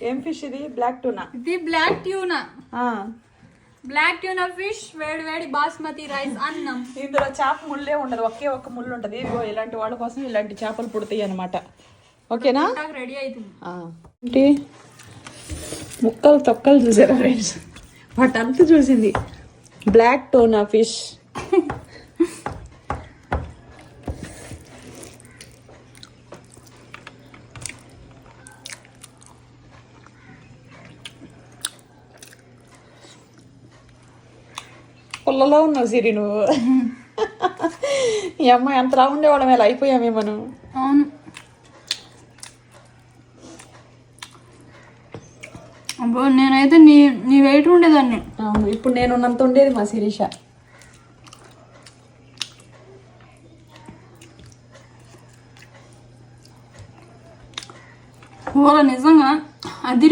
ఏం ఫిష్ ఇది? Black tuna. ఇది black tuna. Black tuna fish, వేడి వేడి బాస్మతి రైస్, అన్నం. ఇందులో చేప ముళ్ళే ఉండదు, ఒకే ఒక్క ముళ్ళు ఉంటది. ఇదిగో ఇలాంటి వాళ్ళ కోసం ఇలాంటి చేపలు పుడతాయి అన్నమాట. ఓకేనా? రెడీ అవుతుంది. ఏంటి ముక్కలు తొక్కలు చూసారా ఫ్రెండ్స్? వాటంతా చూసింది. Black tuna fish. పుల్లలో ఉన్నావు సిరి నువ్వు. ఈ అమ్మాయి అంతలా ఉండేవాళ్ళం ఎలా అయిపోయామే మనం. అవును. అబ్బో నేనైతే నీ వెయిట్ ఉండేదాన్ని. అవును, ఇప్పుడు నేను ఉన్నంత ఉండేది మా శిరీష. నిజంగా అది